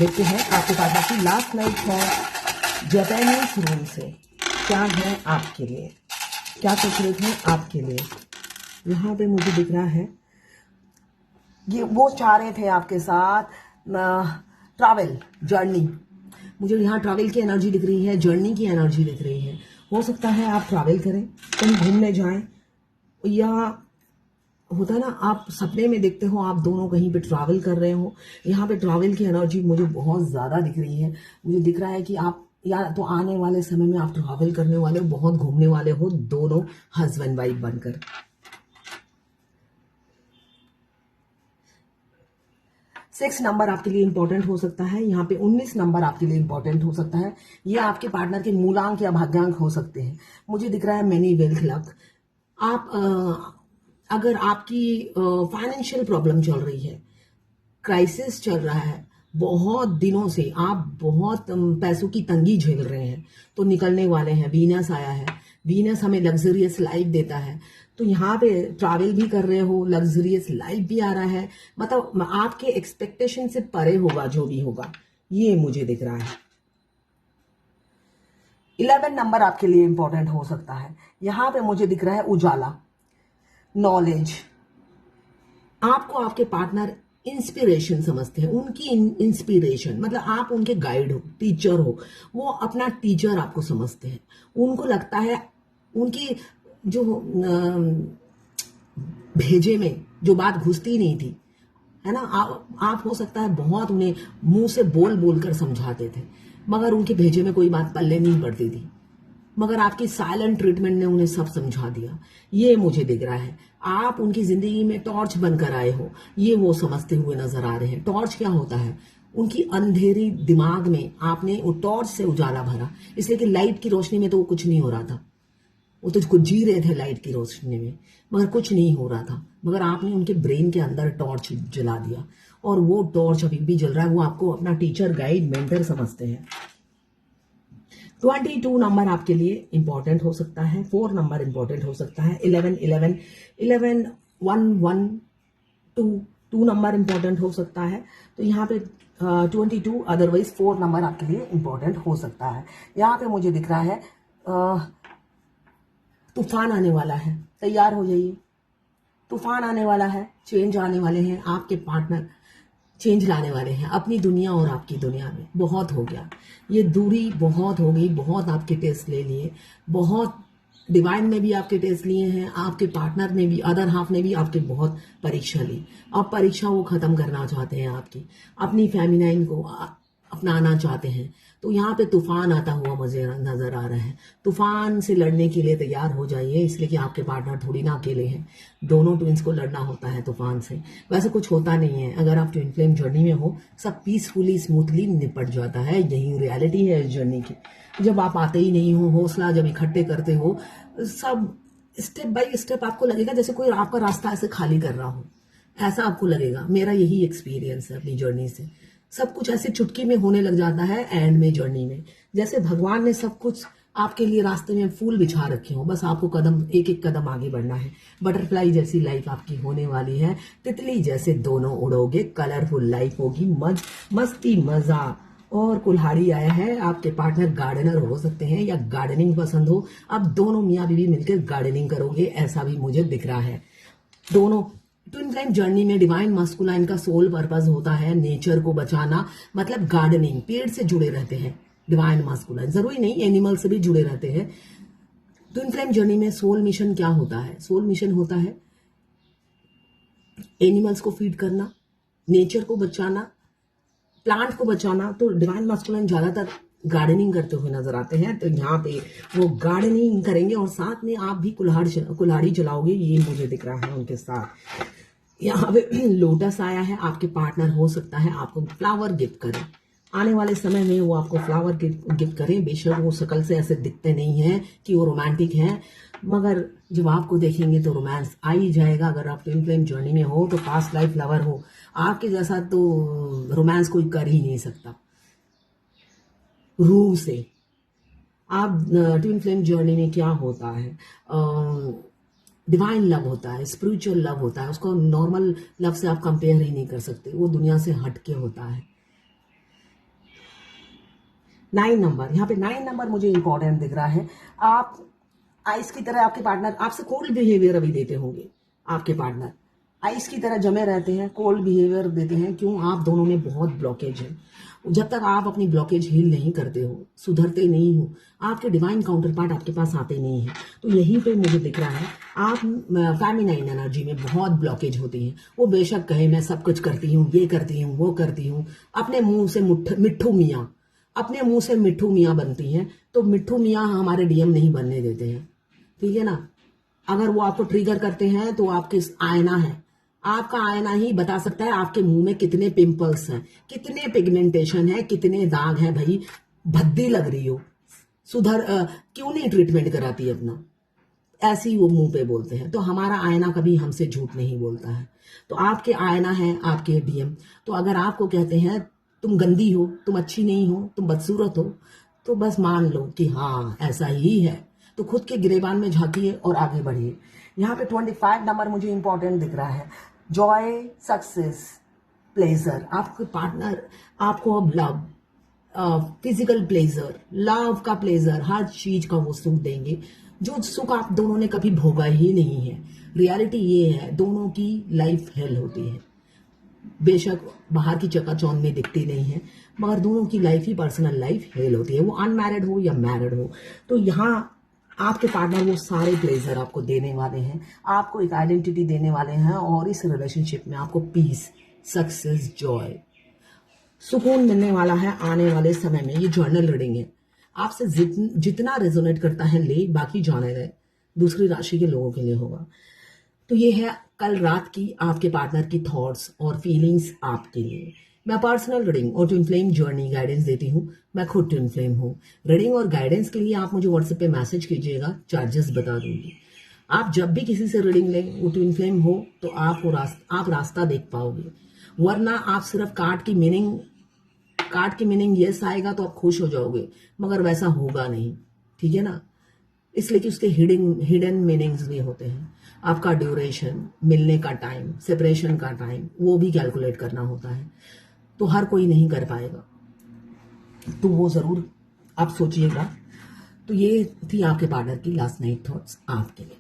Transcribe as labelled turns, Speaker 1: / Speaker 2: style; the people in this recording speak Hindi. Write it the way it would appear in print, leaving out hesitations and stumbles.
Speaker 1: देखते हैं आपके पार्टनर की लास्ट नाइट है जापानीज रूम से क्या है आपके लिए, क्या सोच रहे थे आपके लिए। यहाँ पे मुझे दिख रहा है ये वो चाह रहे थे आपके साथ ट्रैवल जर्नी। मुझे यहाँ ट्रैवल की एनर्जी दिख रही है, जर्नी की एनर्जी दिख रही है। हो सकता है आप ट्रैवल करें, कहीं घूमने जाएं, या होता है ना आप सपने में देखते हो आप दोनों कहीं पे ट्रैवल कर रहे हो। यहाँ पे ट्रैवल की एनर्जी मुझे बहुत ज़्यादा दिख रही है। मुझे दिख रहा है कि आप या तो आने वाले समय में आप ट्रैवल करने वाले हो, बहुत घूमने वाले हो, दोनों हस्बैंड वाइफ बनकर। 6 नंबर आपके लिए इंपॉर्टेंट हो सकता है। यहाँ पे 19 नंबर आपके लिए इंपॉर्टेंट हो सकता है। ये आपके पार्टनर के मूलांक या भाग्यांक हो सकते हैं। मुझे दिख रहा है मनी वेल्थ लक। आप अगर आपकी फाइनेंशियल प्रॉब्लम चल रही है, क्राइसिस चल रहा है, बहुत दिनों से आप बहुत पैसों की तंगी झेल रहे हैं, तो निकलने वाले हैं। वीनस आया है, वीनस हमें लग्जरियस लाइफ देता है, तो यहाँ पे ट्रैवल भी कर रहे हो, लग्जरियस लाइफ भी आ रहा है, मतलब आपके एक्सपेक्टेशन से परे होगा जो भी होगा, ये मुझे दिख रहा है। 11 नंबर आपके लिए इंपॉर्टेंट हो सकता है। यहाँ पे मुझे दिख रहा है उजाला, नॉलेज। आपको आपके पार्टनर इंस्पिरेशन समझते हैं, उनकी इंस्पिरेशन मतलब आप उनके गाइड हो, टीचर हो, वो अपना टीचर आपको समझते हैं। उनको लगता है उनकी जो भेजे में जो बात घुसती नहीं थी, है ना, आप हो सकता है बहुत उन्हें मुंह से बोल बोल कर समझाते थे, मगर उनके भेजे में कोई बात पल्ले नहीं पड़ती थी, मगर आपकी साइलेंट ट्रीटमेंट ने उन्हें सब समझा दिया। ये मुझे दिख रहा है। आप उनकी जिंदगी में टॉर्च बनकर आए हो, ये वो समझते हुए नजर आ रहे हैं। टॉर्च क्या होता है? उनकी अंधेरी दिमाग में आपने वो टॉर्च से उजाला भरा, इसलिए कि लाइट की रोशनी में तो वो कुछ नहीं हो रहा था, वो तो कुछ जी रहे थे लाइट की रोशनी में, मगर कुछ नहीं हो रहा था, मगर आपने उनके ब्रेन के अंदर टॉर्च जला दिया, और वो टॉर्च अभी भी जल रहा है। वो आपको अपना टीचर, गाइड, मेंटर समझते हैं। 22 नंबर आपके लिए इंपॉर्टेंट हो सकता है। 4 नंबर इंपॉर्टेंट हो सकता है। 11 11 11 1 1 2 2 नंबर इंपॉर्टेंट हो सकता है। तो यहाँ पे 22, अदरवाइज 4 नंबर आपके लिए इंपॉर्टेंट हो सकता है। यहाँ पे मुझे दिख रहा है तूफान आने वाला है, तैयार हो जाइए। तूफान आने वाला है, चेंज आने वाले हैं, आपके पार्टनर चेंज लाने वाले हैं अपनी दुनिया और आपकी दुनिया में। बहुत हो गया, ये दूरी बहुत हो गई, बहुत आपके टेस्ट ले लिए, बहुत डिवाइन ने भी आपके टेस्ट लिए हैं, आपके पार्टनर ने भी, अदर हाफ ने भी आपके बहुत परीक्षा ली। अब परीक्षा वो खत्म करना चाहते हैं, आपकी अपनी फेमिनाइन को अपनाना चाहते हैं। तो यहाँ पे तूफान आता हुआ मुझे नजर आ रहा है। तूफान से लड़ने के लिए तैयार हो जाइए, इसलिए कि आपके पार्टनर थोड़ी ना अकेले हैं, दोनों ट्विंस को लड़ना होता है तूफान से। वैसे कुछ होता नहीं है, अगर आप ट्विन फ्लेम जर्नी में हो, सब पीसफुली स्मूथली निपट जाता है। यही रियलिटी है इस जर्नी की। जब आप आते ही नहीं हो, हौसला जब इकट्ठे करते हो, सब स्टेप बाय स्टेप आपको लगेगा जैसे कोई आपका रास्ता ऐसे खाली कर रहा हो, ऐसा आपको लगेगा। मेरा यही एक्सपीरियंस है अपनी जर्नी से। सब कुछ ऐसे चुटकी में होने लग जाता है एंड में जर्नी में, जैसे भगवान ने सब कुछ आपके लिए रास्ते में फूल बिछा रखे हो, बस आपको कदम एक एक कदम आगे बढ़ना है। बटरफ्लाई जैसी लाइफ आपकी होने वाली है, तितली जैसे दोनों उड़ोगे, कलरफुल लाइफ होगी, मस्ती मजा। और कुल्हाड़ी आया है, आपके पार्टनर गार्डनर हो सकते हैं या गार्डनिंग पसंद हो, अब दोनों मियाँ बीवी मिलकर गार्डनिंग करोगे, ऐसा भी मुझे दिख रहा है। दोनों ट्विन फ्लेम जर्नी में डिवाइन मस्कुलाइन का सोल पर्पस होता है नेचर को बचाना, मतलब गार्डनिंग, पेड़ से जुड़े रहते हैं। डिवाइन मस्कुलाइन जरूरी नहीं, एनिमल से भी जुड़े रहते हैं। ट्विन फ्लेम जर्नी में सोल मिशन क्या होता है? सोल मिशन होता है एनिमल्स को फीड करना, नेचर को बचाना, प्लांट को बचाना। तो डिवाइन मस्कुलाइन ज्यादातर गार्डनिंग करते हुए नजर आते हैं, तो यहाँ पे वो गार्डनिंग करेंगे और साथ में आप भी कुल्हाड़ी चलाओगे, ये मुझे दिख रहा है उनके साथ। यहाँ पे लोटस आया है, आपके पार्टनर हो सकता है आपको फ्लावर गिफ्ट करें, आने वाले समय में वो आपको फ्लावर गिफ्ट करें। बेशक वो शकल से ऐसे दिखते नहीं हैं कि वो रोमांटिक हैं, मगर जब आपको देखेंगे तो रोमांस आ ही जाएगा। अगर आप ट्विन फ्लेम जर्नी में हो तो पास्ट लाइफ लवर हो, आपके जैसा तो रोमांस कोई कर ही नहीं सकता। रूह से आप ट्विन फ्लेम जर्नी में क्या होता है, डिवाइन लव होता है, स्पिरिचुअल लव होता है, उसको नॉर्मल लव से आप कंपेयर ही नहीं कर सकते, वो दुनिया से हट के होता है। 9 नंबर, यहाँ पे 9 नंबर मुझे इंपॉर्टेंट दिख रहा है। आप आइस की तरह आपके पार्टनर आपसे कोल्ड बिहेवियर अभी देते होंगे। आपके पार्टनर आइस की तरह जमे रहते हैं, कोल्ड बिहेवियर देते हैं। क्यों? आप दोनों में बहुत ब्लॉकेज है। जब तक आप अपनी ब्लॉकेज हील नहीं करते हो, सुधरते नहीं हो, आपके डिवाइन काउंटर पार्ट आपके पास आते नहीं है। तो यहीं पे मुझे दिख रहा है आप फेमिनाइन एनर्जी में बहुत ब्लॉकेज होती है। वो बेशक कहे मैं सब कुछ करती हूँ, ये करती हूँ, वो करती हूँ, अपने मुंह से मिट्ठू मियाँ, अपने मुंह से मिट्ठू मियाँ बनती हैं। तो मिट्ठू मियाँ हमारे डीएम नहीं बनने देते हैं, ठीक है ना। अगर वो आपको ट्रिगर करते हैं तो आपके आईना है, आपका आईना ही बता सकता है आपके मुंह में कितने पिंपल्स हैं, कितने पिगमेंटेशन है, कितने दाग हैं। भाई भद्दी लग रही हो, क्यों नहीं ट्रीटमेंट कराती अपना, ऐसे ही वो मुंह पे बोलते हैं। तो हमारा आईना कभी हमसे झूठ नहीं बोलता है। तो आपके आईना है आपके डीएम। तो अगर आपको कहते हैं तुम गंदी हो, तुम अच्छी नहीं हो, तुम बदसूरत हो, तो बस मान लो कि हाँ ऐसा ही है। तो खुद के गिरेबान में झांकिए और आगे बढ़िए। यहाँ पे 25 नंबर मुझे इंपॉर्टेंट दिख रहा है। Joy, success, pleasure. आपके पार्टनर आपको अब लव, फिजिकल प्लेजर, लव का प्लेजर, हर चीज का वो सुख देंगे जो सुख आप दोनों ने कभी भोगा ही नहीं है। रियलिटी ये है दोनों की लाइफ हेल होती है। बेशक बाहर की चकाचौंध में दिखती नहीं है, मगर दोनों की लाइफ ही पर्सनल लाइफ हेल होती है, वो अनमैरिड हो या मैरिड हो। तो यहाँ आपके पार्टनर वो सारे प्लेजर आपको देने वाले हैं, आपको एक आइडेंटिटी देने वाले हैं। और इस रिलेशनशिप में आपको पीस, सक्सेस, जॉय, सुकून मिलने वाला है आने वाले समय में। ये जर्नल रीडिंग है, आपसे जितना रेजोनेट करता है ले, बाकी जाने रहे, दूसरी राशि के लोगों के लिए होगा। तो ये है कल रात की आपके पार्टनर की थॉट्स और फीलिंग्स आपके लिए। मैं पर्सनल रीडिंग और ट्विन फ्लेम जर्नी गाइडेंस देती हूँ। मैं खुद ट्विन फ्लेम हूँ। रीडिंग और गाइडेंस के लिए आप मुझे व्हाट्सएप पे मैसेज कीजिएगा, चार्जेस बता दूंगी। आप जब भी किसी से रीडिंग लें, वो ट्विन फ्लेम हो तो आप रास्ता देख पाओगे। वरना आप सिर्फ कार्ड की मीनिंग यस आएगा तो आप खुश हो जाओगे, मगर वैसा होगा नहीं, ठीक है ना। इसलिए कि उसके हिडन मीनिंग्स भी होते हैं। आपका ड्यूरेशन, मिलने का टाइम, सेपरेशन का टाइम, वो भी कैलकुलेट करना होता है। तो हर कोई नहीं कर पाएगा, तो वो जरूर आप सोचिएगा। तो ये थी आपके पार्टनर की लास्ट नाइट थॉट्स आपके लिए।